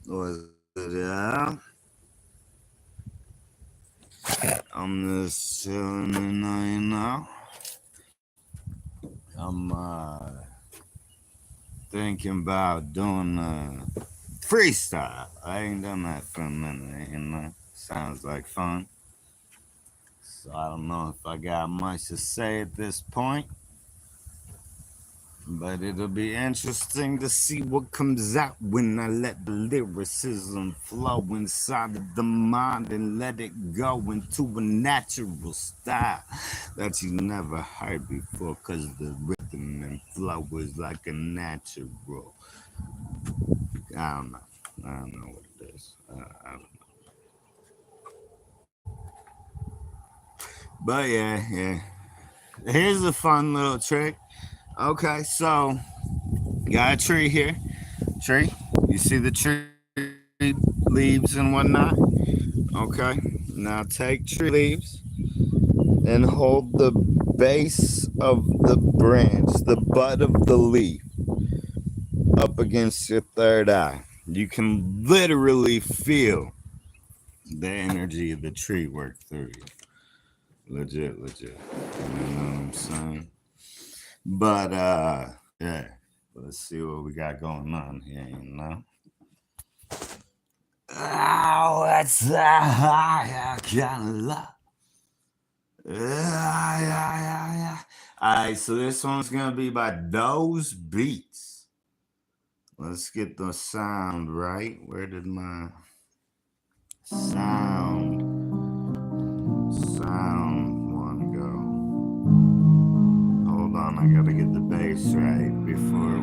Was it I'm just chilling I'm thinking about doing freestyle. I ain't done that for a minute. Sounds like fun. So I don't know if I got much to say at this point. But it'll be interesting to see what comes out when I let the lyricism flow inside of the mind and let it go into a natural style that you never heard before, because the rhythm and flow is like a natural. I don't know. I don't know what it is. I don't know. But yeah. Here's a fun little trick. Okay, so got a tree here. Tree. You see the tree leaves and whatnot? Okay. Now take tree leaves and hold the base of the branch, the butt of the leaf, up against your third eye. You can literally feel the energy of the tree work through you. Legit, legit. You know what I'm saying? But yeah. Let's see what we got going on here. Oh, it's the higher kind of love. Yeah. Alright, so this one's gonna be by those beats. Let's get the sound right. Where did my sound one go? Hold on, I gotta get the bass right before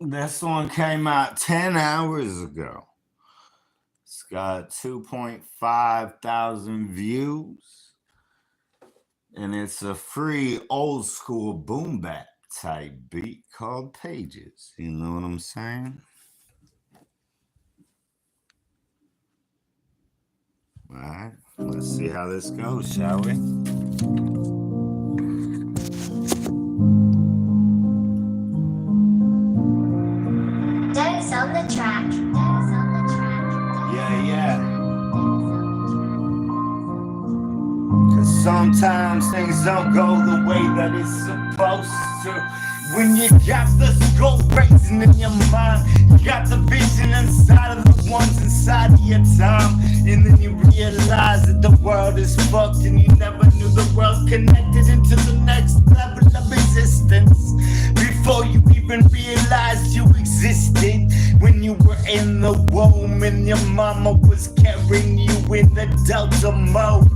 we. This one came out 10 hours ago. It's got 2.5 thousand views. And it's a free old school boom bap type beat called Pages. You know what I'm saying? Alright, let's see how this goes, shall we? Dennis on the track. Yeah. Cause sometimes things don't go the way that it's supposed to. When you got the skull racing in your mind, you got the vision inside of the ones inside of your time, and then you realize that the world is fucked and you never knew the world connected into the next level of existence. Before you even realized you existed, when you were in the womb and your mama was carrying you in the delta mode.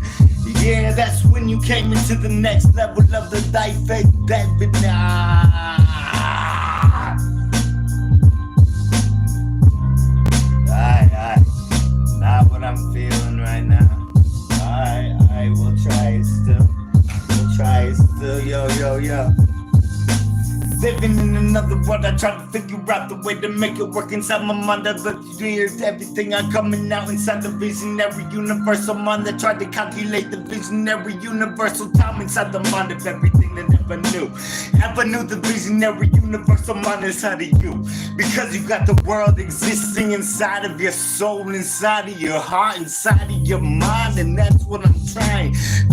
Yeah, that's when you came into the next level of the life that Alright, not what I'm feeling right now. Alright, we'll try it still, yo. Living in another world, I try to figure out the way to make it work inside my mind. I look here's everything I'm coming out inside the visionary universal mind that tried to calculate the visionary universal time inside the mind of everything that never knew the visionary universal mind inside of you. Because you got the world existing inside of your soul, inside of your heart, inside of your mind, and that's what I'm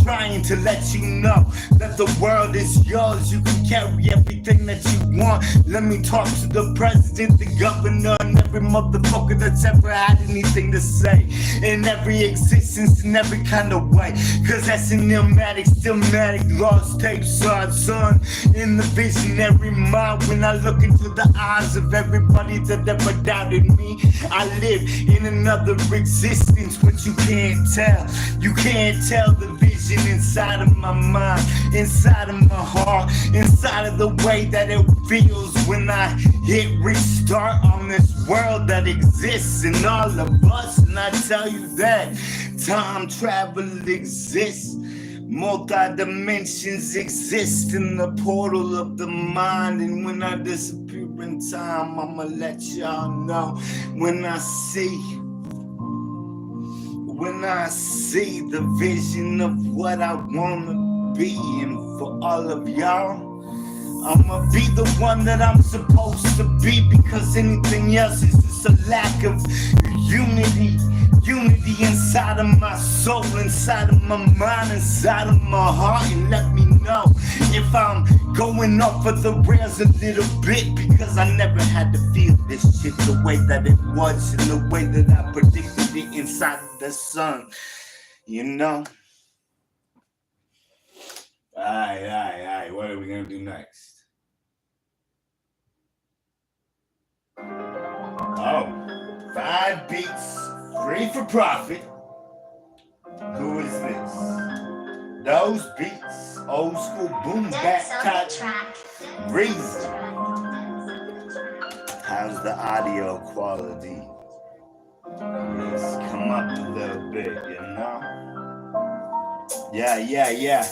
trying to let you know that the world is yours. You can carry everything that you want. Let me talk to the president, the governor, and every motherfucker that's ever had anything to say in every existence, in every kind of way. Cause that's an illmatic, stillmatic, lost tape, son. In the visionary mind, when I look into the eyes of everybody that ever doubted me, I live in another existence, but you can't tell. You can't tell the vision inside of my mind, inside of my heart, inside of the way that it feels when I hit restart on this world that exists in all of us. And I tell you that time travel exists. Multi-dimensions exist in the portal of the mind. And when I disappear in time, I'ma let y'all know. When I see the vision of what I wanna be, and for all of y'all, I'ma be the one that I'm supposed to be, because anything else is just a lack of unity. Unity inside of my soul, inside of my mind, inside of my heart. And let me know if I'm going off of the rails a little bit, because I never had to feel this shit the way that it was, and the way that I predicted it inside of the sun. You know? Alright, what are we gonna do next? Oh, 5 beats, free for profit. Who is this? Those beats, old school boom back type reason. How's the audio quality? Let's come up a little bit, you know? Yeah.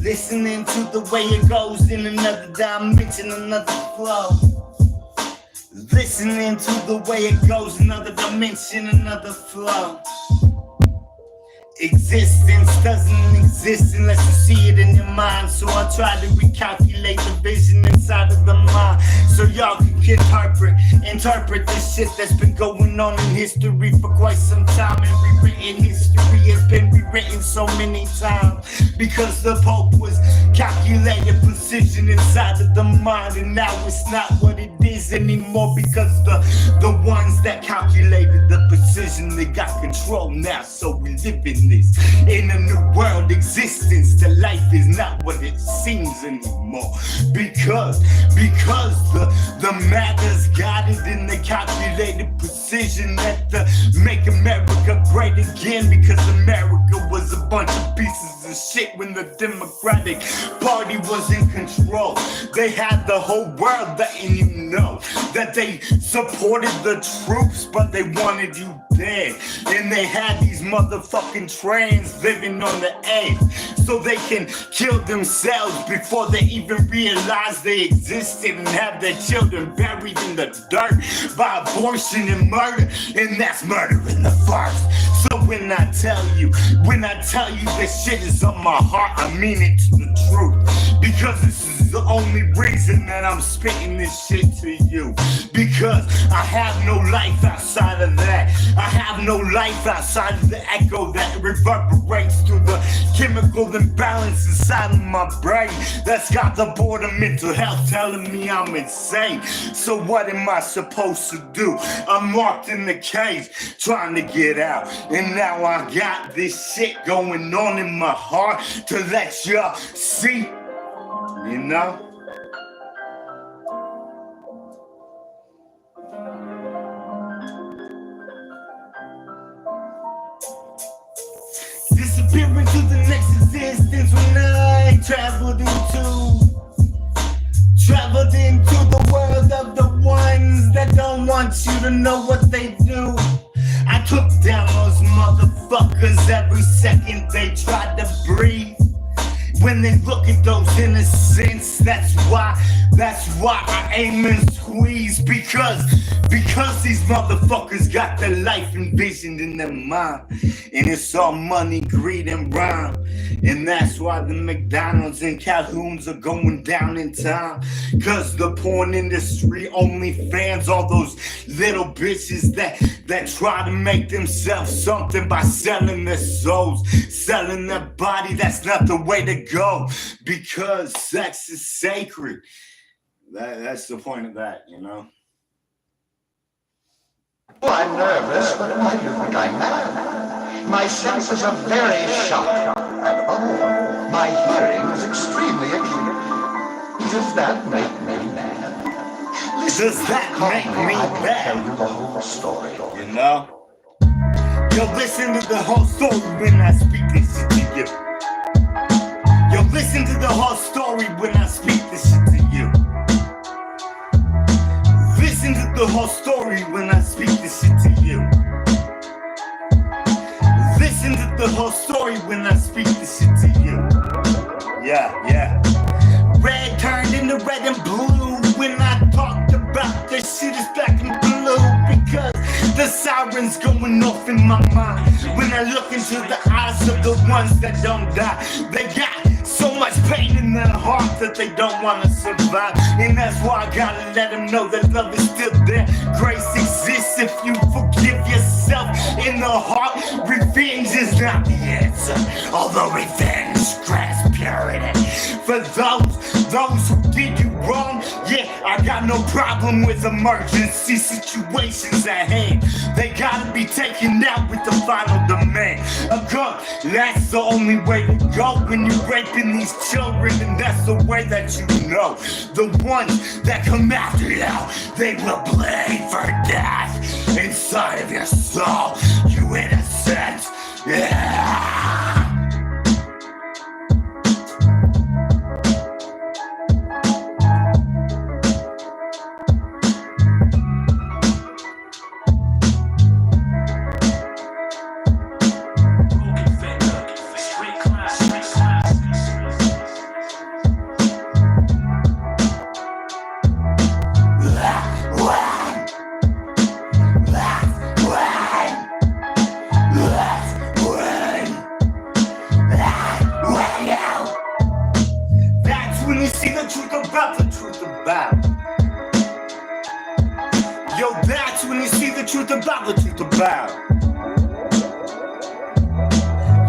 Listening to the way it goes in another dimension, another flow. Listening to the way it goes, another dimension, another flow. Existence doesn't exist unless you see it in your mind. So I try to recalculate the vision inside of the mind, so y'all can interpret this shit that's been going on in history for quite some time. And rewritten history has been rewritten so many times, because the Pope was calculated precision inside of the mind. And now it's not what it is anymore, because the ones that calculated the precision, they got control now. So we live in a new world existence. The life is not what it seems anymore, because the matter's got it in the calculated precision that make America great again, because America was a bunch of pieces of shit when the Democratic Party was in control. They had the whole world letting you know that they supported the troops, but they wanted you dead. And they had these motherfucking trains living on the edge, so they can kill themselves before they even realize they existed, and have their children buried in the dirt by abortion and murder. And that's murder in the first. So when I tell you this shit is on my heart, I mean it to the truth, because this is the only reason that I'm spitting this shit to you. Because I have no life outside of that. I have no life outside of the echo that reverberates through the chemical imbalance inside of my brain that's got the board of mental health telling me I'm insane. So what am I supposed to do? I'm locked in the cage trying to get out, and now I got this shit going on in my heart to let y'all see, you know? Disappearing to the next existence when I traveled into the world of the ones that don't want you to know what they do. I took down those motherfuckers every second they tried to breathe. When they look at those innocents, that's why I aim and squeeze, because these motherfuckers got their life envisioned in their mind, and it's all money, greed, and rhyme. And that's why the McDonald's and Calhoun's are going down in time, cause the porn industry, OnlyFans, all those little bitches that try to make themselves something by selling their souls, selling their body. That's not the way to go, because sex is sacred. That's the point of that, you know? Oh, I'm nervous, but why do you think I'm mad? My senses are very sharp, and oh, my hearing is extremely acute. Does that make me mad? Listen, Does that make me I will mad? tell you the whole story. You know? Yo, listen to the whole story when I speak this shit to you. Yo, listen to the whole story when I speak this shit to you. Listen to the whole story when I speak this shit to you. Listen to the whole story when I speak this shit to you. Yeah. Red turned into red and blue when I talked about this shit is black sirens going off in my mind. When I look into the eyes of the ones that don't die, they got so much pain in their heart that they don't want to survive. And that's why I gotta let them know that love is still there. Grace exists if you forgive yourself in the heart. Revenge is not the answer, although revenge grasps purity. For those who did you wrong, yeah, I got no problem with emergency situations at hand. They gotta be taken out with the final demand. A gun, that's the only way to go when you're raping these children, and that's the way that you know. The ones that come after you, they will bleed for death inside of your soul, you innocent. Yeah. When you see the truth about the truth about. Yo, that's when you see the truth about the truth about.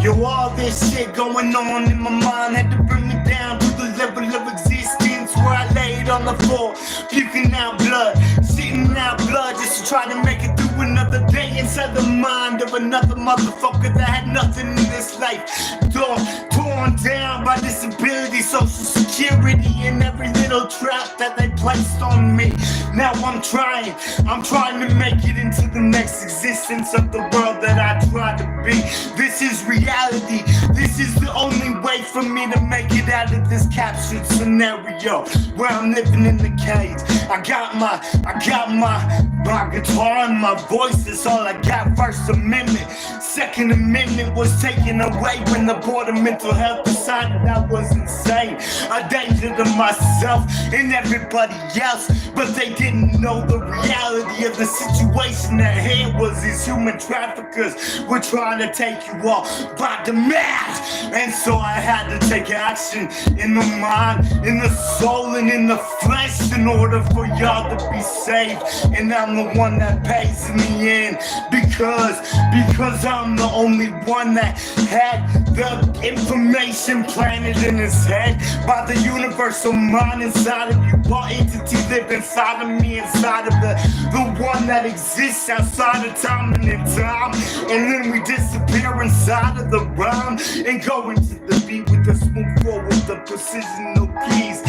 Yo, all this shit going on in my mind had to bring me down to the level of existence where I laid on the floor, puking out blood, shitting out blood just to try to make it through another day inside the mind of another motherfucker that had nothing in this life. Torn down by disability, social security, and every little trap that they placed on me. Now I'm trying to make it into the next existence of the world that I try to be. This is reality. This is the only way for me to make it out of this captured scenario where I'm living in the cage. I got my guitar and my voice, that's all I got. First Amendment, Second Amendment was taken away when the Board of Mental Health decided I was insane, a danger to myself and everybody else. But they didn't know the reality of the situation at hand was these human traffickers were trying to take you all by demand. And so I had to take action in the mind, in the soul, and in the flesh in order for y'all to be saved. And I'm the one that pays in the end because I'm the only one that had the information planted in his head by the universal mind inside of you. Our entity live inside of me, inside of the one that exists outside of time and in time. And then we disappear inside of the rhyme and go into the beat with the smooth flow with the precision, no keys.